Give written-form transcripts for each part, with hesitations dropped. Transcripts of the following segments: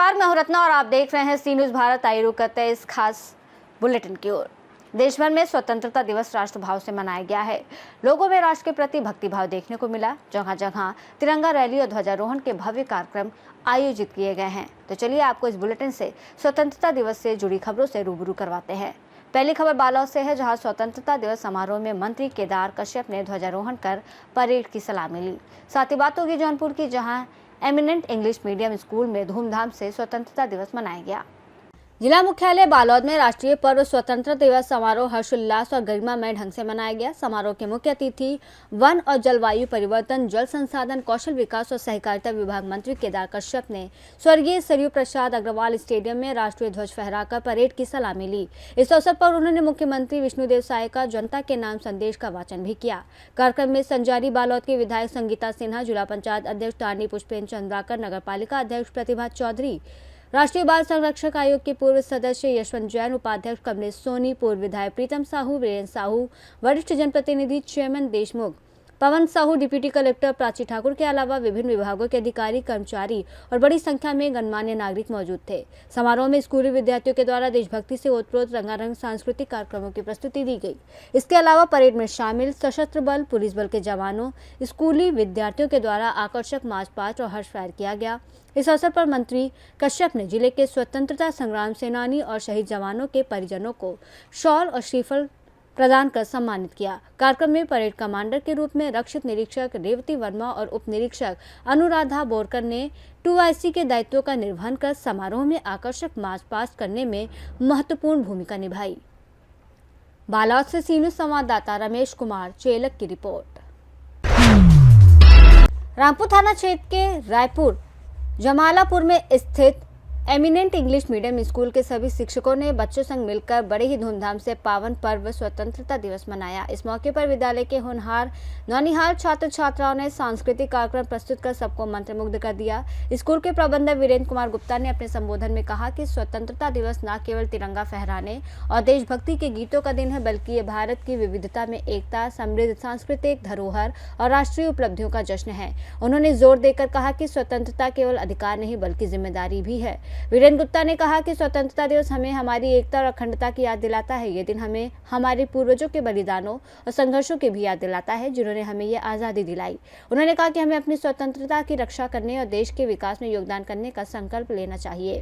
नमस्कार, मैं हूं रत्ना और आप देख रहे हैं सी न्यूज भारत। आइए रुक करते हैं इस खास बुलेटिन की ओर। देश भर में स्वतंत्रता दिवस राष्ट्रभाव से मनाया गया है। लोगों में राष्ट्र के प्रति भक्तिभाव देखने को मिला। जगह जगह तिरंगा रैली और ध्वजारोहण के भव्य कार्यक्रम आयोजित किए गए हैं। तो चलिए आपको इस बुलेटिन से स्वतंत्रता दिवस से जुड़ी खबरों से रूबरू करवाते हैं। पहली खबर बालोद से है, जहां स्वतंत्रता दिवस समारोह में मंत्री केदार कश्यप ने ध्वजारोहण कर परेड की सलामी ली। साथ ही बात होगी जौनपुर की, जहां एमिनेंट इंग्लिश मीडियम स्कूल में धूमधाम से स्वतंत्रता दिवस मनाया गया। जिला मुख्यालय बालोद में राष्ट्रीय पर्व स्वतंत्रता दिवस समारोह हर्षोल्लास और गरिमामय ढंग से मनाया गया। समारोह के मुख्य अतिथि वन और जलवायु परिवर्तन, जल संसाधन, कौशल विकास और सहकारिता विभाग मंत्री केदार कश्यप ने स्वर्गीय सरयू प्रसाद अग्रवाल स्टेडियम में राष्ट्रीय ध्वज फहराकर परेड की सलामी ली। इस अवसर पर उन्होंने मुख्यमंत्री विष्णुदेव साय का जनता के नाम संदेश का वाचन भी किया। कार्यक्रम में संजारी बालोद के विधायक संगीता सिन्हा, जिला पंचायत अध्यक्ष टारनी पुष्पेन चंद्राकर, नगर पालिका अध्यक्ष प्रतिभा चौधरी, राष्ट्रीय बाल संरक्षक आयोग के पूर्व सदस्य यशवंत जैन, उपाध्यक्ष कमलेश सोनी, पूर्व विधायक प्रीतम साहू, वीरेंद्र साहू, वरिष्ठ जनप्रतिनिधि चेयरमैन देशमुख, पवन साहू, डिप्टी कलेक्टर प्राची ठाकुर के अलावा विभिन्न विभागों के अधिकारी, कर्मचारी और बड़ी संख्या में गणमान्य नागरिक मौजूद थे। समारोह में स्कूली विद्यार्थियों के द्वारा देशभक्ति से ओतप्रोत रंगारंग सांस्कृतिक कार्यक्रमों की प्रस्तुति दी गई। इसके अलावा परेड में शामिल सशस्त्र बल, पुलिस बल के जवानों, स्कूली विद्यार्थियों के द्वारा आकर्षक मार्च पास्ट और हर्ष फायर किया गया। इस अवसर पर मंत्री कश्यप ने जिले के स्वतंत्रता संग्राम सेनानी और शहीद जवानों के परिजनों को शॉल और श्रीफल प्रदान कर सम्मानित किया। कार्यक्रम में परेड कमांडर के रूप में रक्षित निरीक्षक रेवती वर्मा और उप निरीक्षक अनुराधा बोरकर ने 2IC के दायित्वों का निर्वहन कर समारोह में आकर्षक मार्च पास्ट करने में महत्वपूर्ण भूमिका निभाई। बालोद से सी न्यूज संवाददाता रमेश कुमार चेलक की रिपोर्ट। रामपुर थाना क्षेत्र के रायपुर जमालापुर में स्थित एमिनेंट इंग्लिश मीडियम स्कूल के सभी शिक्षकों ने बच्चों संग मिलकर बड़े ही धूमधाम से पावन पर्व स्वतंत्रता दिवस मनाया। इस मौके पर विद्यालय के होनहार नौनिहाल छात्र छात्राओं ने सांस्कृतिक कार्यक्रम प्रस्तुत कर सबको मंत्रमुग्ध कर दिया। स्कूल के प्रबंधक वीरेंद्र कुमार गुप्ता ने अपने संबोधन में कहा कि स्वतंत्रता दिवस न केवल तिरंगा फहराने और देशभक्ति के गीतों का दिन है, बल्कि ये भारत की विविधता में एकता, समृद्ध सांस्कृतिक धरोहर और राष्ट्रीय उपलब्धियों का जश्न है। उन्होंने जोर देकर कहा कि स्वतंत्रता केवल अधिकार नहीं बल्कि जिम्मेदारी भी है। वीरेंद्र गुप्ता ने कहा कि स्वतंत्रता दिवस हमें हमारी एकता और अखंडता की याद दिलाता है। ये दिन हमें हमारे पूर्वजों के बलिदानों और संघर्षों की भी याद दिलाता है, जिन्होंने हमें ये आज़ादी दिलाई। उन्होंने कहा कि हमें अपनी स्वतंत्रता की रक्षा करने और देश के विकास में योगदान करने का संकल्प लेना चाहिए।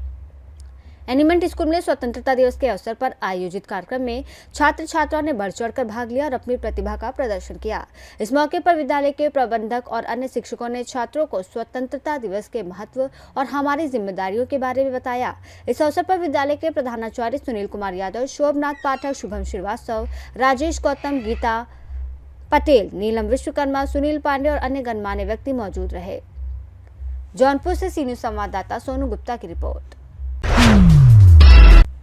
एनिमेंट स्कूल में स्वतंत्रता दिवस के अवसर पर आयोजित कार्यक्रम में छात्र छात्राओं ने बढ़ चढ़कर भाग लिया और अपनी प्रतिभा का प्रदर्शन किया। इस मौके पर विद्यालय के प्रबंधक और अन्य शिक्षकों ने छात्रों को स्वतंत्रता दिवस के महत्व और हमारी जिम्मेदारियों के बारे में बताया। इस अवसर पर विद्यालय के प्रधानाचार्य सुनील कुमार यादव, शोभनाथ पाठक, शुभम श्रीवास्तव, राजेश गौतम, गीता पटेल, नीलम विश्वकर्मा, सुनील पांडे और अन्य गणमान्य व्यक्ति मौजूद रहे। जौनपुर से सी न्यूज संवाददाता सोनू गुप्ता की रिपोर्ट।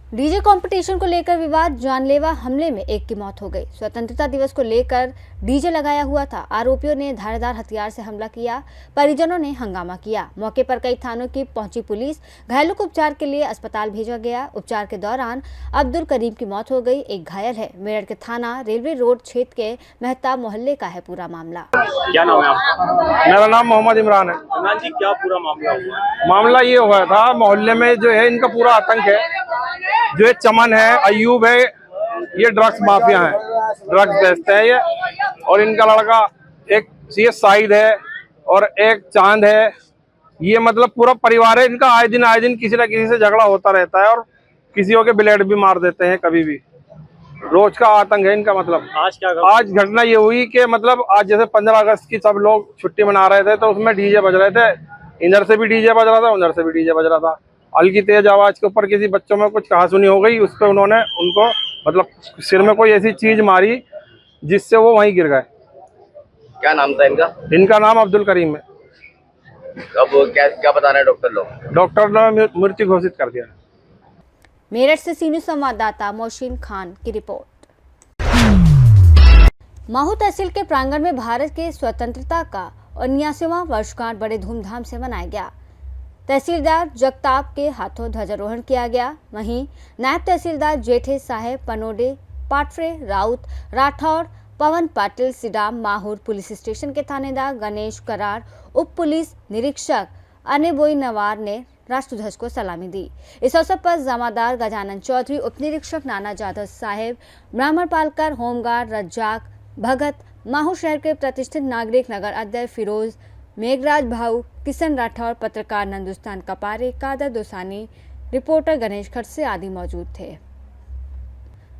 डीजे कंपटीशन को लेकर विवाद, जानलेवा हमले में एक की मौत हो गई। स्वतंत्रता दिवस को लेकर डीजे लगाया हुआ था। आरोपियों ने धारदार हथियार से हमला किया। परिजनों ने हंगामा किया। मौके पर कई थानों की पहुंची पुलिस। घायलों को उपचार के लिए अस्पताल भेजा गया। उपचार के दौरान अब्दुल करीम की मौत हो गई, एक घायल है। मेरठ के थाना रेलवे रोड क्षेत्र के मेहताब मोहल्ले का है पूरा मामला। क्या नाम है आपका? मेरा नाम मोहम्मद इमरान है। इमरान जी, क्या पूरा मामला हुआ? मामला ये हुआ था, मोहल्ले में जो है इनका पूरा आतंक है। जो चमन है, अयूब है, ये ड्रग्स माफिया है, ड्रग्स बेचते हैं ये। और इनका लड़का एक ये शाहिद है और एक चांद है। ये मतलब पूरा परिवार है इनका। आए दिन किसी न किसी से झगड़ा होता रहता है और किसी के ब्लेड भी मार देते हैं कभी भी। रोज का आतंक है इनका। मतलब आज घटना ये हुई कि मतलब आज जैसे 15 अगस्त की सब लोग छुट्टी मना रहे थे, तो उसमें डीजे बज रहे थे। इधर से भी डीजे बज रहा था, उधर से भी डीजे बज रहा था। हल्की तेज आवाज के ऊपर किसी बच्चों में कुछ कहासुनी हो गई। उस पर उन्होंने उनको मतलब सिर में कोई ऐसी चीज मारी जिससे वो वहीं गिर गए। क्या नाम था इनका? इनका नाम अब्दुल करीम है। अब क्या बता रहे हैं डॉक्टर लोग? डॉक्टर ने मृत्यु घोषित कर दिया। मेरठ से सी न्यूज संवाददाता मोहसिन खान की रिपोर्ट। महू तहसील के प्रांगण में भारत के स्वतंत्रता का 79वां वर्षगांठ बड़े धूमधाम से मनाया गया। तहसीलदार जगताप के हाथों ध्वजारोहण किया गया। वहीं नायब तहसीलदार जेठे साहेब, पनोडे, पाटफरे, राउत, राठौर, पवन पाटिल, सिडाम, माहौर, पुलिस स्टेशन के थानेदार गणेश करार, उप पुलिस निरीक्षक अनेबोई नवार ने राष्ट्र ध्वज को सलामी दी। इस अवसर पर जमादार गजानन चौधरी, उप निरीक्षक नाना जाधव साहेब, ब्राह्मण पालकर, होमगार्ड रज्जाक भगत, माहू शहर के प्रतिष्ठित नागरिक, नगर अध्यक्ष फिरोज, मेघराज भाऊ, किशन राठौर, पत्रकार नंदुस्तान कपारे, कादर दोसानी, रिपोर्टर गणेश खड़से आदि मौजूद थे।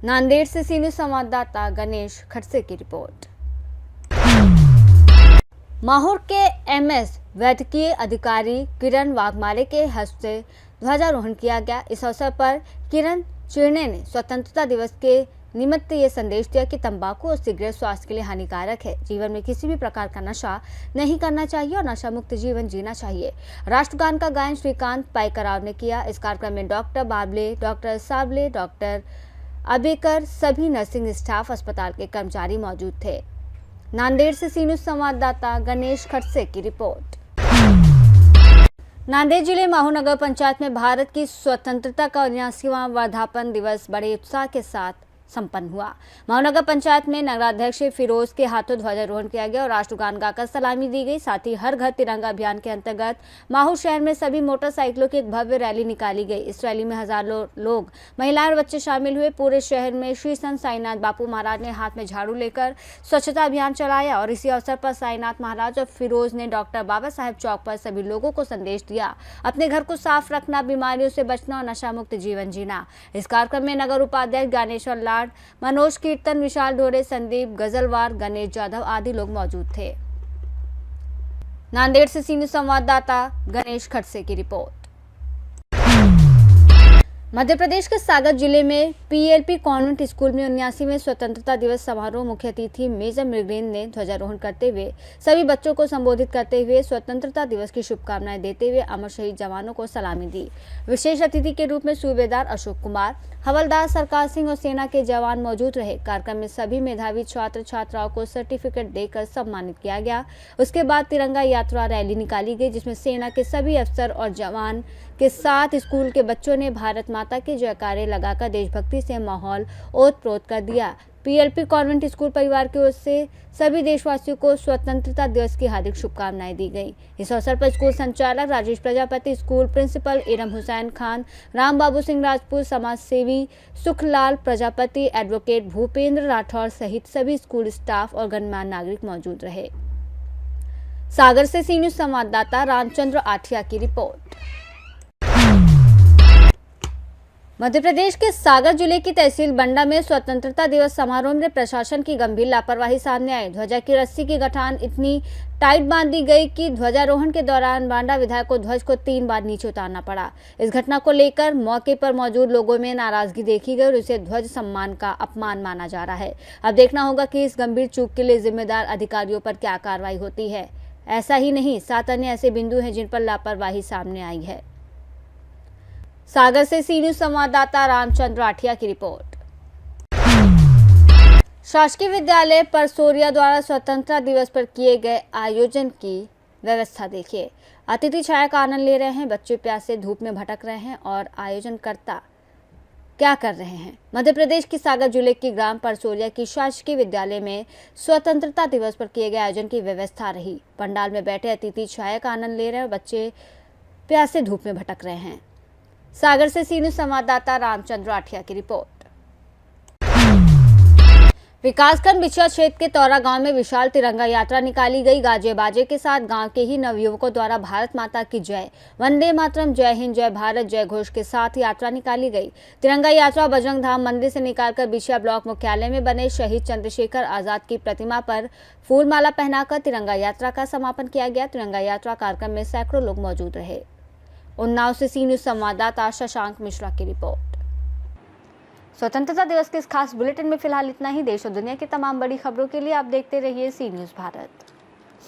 नांदेड़ से सी न्यूज़ संवाददाता गणेश खड़से की रिपोर्ट। माहौर के एमएस वैद्यकीय अधिकारी किरण वाघमारे के हस्ते ध्वजारोहण किया गया। इस अवसर पर किरण चिरने ने स्वतंत्रता दिवस के निमित्त ये संदेश दिया कि तंबाकू और सिगरेट स्वास्थ्य के लिए हानिकारक है। जीवन में किसी भी प्रकार का नशा नहीं करना चाहिए और नशा मुक्त जीवन जीना चाहिए। राष्ट्रगान का गायन श्रीकांत पाइकराव ने किया। इस कार्यक्रम में डॉक्टर बाबले, डॉक्टर साबले, डॉक्टर अबेकर, सभी नर्सिंग स्टाफ, अस्पताल के कर्मचारी मौजूद थे। नांदेड़ से सी न्यूज़ संवाददाता गणेश खड़से की रिपोर्ट। नांदेड़ जिले माहू नगर पंचायत में भारत की स्वतंत्रता का 79वां वर्धापन दिवस बड़े उत्साह के साथ संपन्न हुआ। माहू नगर पंचायत में नगराध्यक्ष फिरोज के हाथों ध्वजारोहण किया गया और राष्ट्रगान गाकर सलामी दी गई। साथ ही हर घर तिरंगा अभियान के अंतर्गत माहू शहर में सभी मोटरसाइकिलों की एक भव्य रैली निकाली गई। इस रैली में हजारों लोग, महिलाएं और बच्चे शामिल हुए। पूरे शहर में श्री संत साईनाथ बापू महाराज ने हाथ में झाड़ू लेकर स्वच्छता अभियान चलाया और इसी अवसर पर साईनाथ महाराज और फिरोज ने डॉक्टर बाबा साहेब चौक पर सभी लोगों को संदेश दिया, अपने घर को साफ रखना, बीमारियों से बचना और नशा मुक्त जीवन जीना। इस कार्यक्रम में नगर उपाध्यक्ष ज्ञानेश्वर लाड, मनोज कीर्तन, विशाल ढोरे, संदीप गजलवार, गणेश जाधव आदि लोग मौजूद थे। नांदेड़ से सी न्यूज़ संवाददाता गणेश खड़से की रिपोर्ट। मध्य प्रदेश के सागर जिले में पीएलपी कॉन्वेंट स्कूल में 79वें स्वतंत्रता दिवस समारोह मुख्य अतिथि मेजर मृगेंद्र ने ध्वजारोहण करते हुए सभी बच्चों को संबोधित करते हुए स्वतंत्रता दिवस की शुभकामनाएं देते हुए अमर शहीद जवानों को सलामी दी। विशेष अतिथि के रूप में सूबेदार अशोक कुमार, हवलदार सरकार सिंह और सेना के जवान मौजूद रहे। कार्यक्रम में सभी मेधावी छात्र छात्राओं को सर्टिफिकेट देकर सम्मानित किया गया। उसके बाद तिरंगा यात्रा रैली निकाली गई, जिसमें सेना के सभी अफसर और जवान के साथ स्कूल के बच्चों ने भारत माता के जयकारे लगाकर देशभक्ति से माहौल ओत-प्रोत कर दिया। पीएलपी कॉन्वेंट स्कूल परिवार की ओर से सभी देशवासियों को स्वतंत्रता दिवस की हार्दिक शुभकामनाएं दी गई। इस अवसर पर स्कूल संचालक राजेश प्रजापति, स्कूल प्रिंसिपल इरम हुसैन खान, राम बाबू सिंह राजपूत, समाज सेवी सुखलाल प्रजापति, एडवोकेट भूपेंद्र राठौर सहित सभी स्कूल स्टाफ और गणमान्य नागरिक मौजूद रहे। सागर से सी न्यूज़ संवाददाता रामचंद्र आठिया की रिपोर्ट। मध्य प्रदेश के सागर जिले की तहसील बंडा में स्वतंत्रता दिवस समारोह में प्रशासन की गंभीर लापरवाही सामने आई। ध्वजा की रस्सी की गठान इतनी टाइट बांध दी गई कि ध्वजारोहण के दौरान बांडा विधायक को ध्वज को 3 बार नीचे उतारना पड़ा। इस घटना को लेकर मौके पर मौजूद लोगों में नाराजगी देखी गई और इसे ध्वज सम्मान का अपमान माना जा रहा है। अब देखना होगा कि इस गंभीर चूक के लिए जिम्मेदार अधिकारियों पर क्या कार्रवाई होती है। ऐसा ही नहीं, 7 अन्य ऐसे बिंदु हैं जिन पर लापरवाही सामने आई है। सागर से सी न्यूज़ संवाददाता रामचंद्र आठिया की रिपोर्ट। शासकीय विद्यालय परसोरिया द्वारा स्वतंत्रता दिवस पर किए गए आयोजन की व्यवस्था देखिए। अतिथि छाया का आनंद ले रहे हैं, बच्चे प्यासे धूप में भटक रहे हैं और आयोजनकर्ता क्या कर रहे हैं। मध्य प्रदेश की सागर जिले की ग्राम परसोरिया की शासकीय विद्यालय में स्वतंत्रता दिवस पर किए गए आयोजन की व्यवस्था रही। पंडाल में बैठे अतिथि छाया का आनंद ले रहे हैं और बच्चे प्यासे धूप में भटक रहे हैं। सागर से सी न्यूज़ संवाददाता रामचंद्र आठिया की रिपोर्ट। विकासखंड बिछिया क्षेत्र के तौरा गांव में विशाल तिरंगा यात्रा निकाली गई। गाजे बाजे के साथ गांव के ही नवयुवकों द्वारा भारत माता की जय, वंदे मातरम, जय हिंद, जय भारत, जय घोष के साथ यात्रा निकाली गई। तिरंगा यात्रा बजरंग धाम मंदिर से निकालकर बिछिया ब्लॉक मुख्यालय में बने शहीद चंद्रशेखर आजाद की प्रतिमा पर फूलमाला पहनाकर तिरंगा यात्रा का समापन किया गया। तिरंगा यात्रा कार्यक्रम में सैकड़ों लोग मौजूद रहे। उन्नाव से सी न्यूज़ संवाददाता शशांक मिश्रा की रिपोर्ट। स्वतंत्रता दिवस के इस खास बुलेटिन में फिलहाल इतना ही। देश और दुनिया की तमाम बड़ी खबरों के लिए आप देखते रहिए सी न्यूज़ भारत।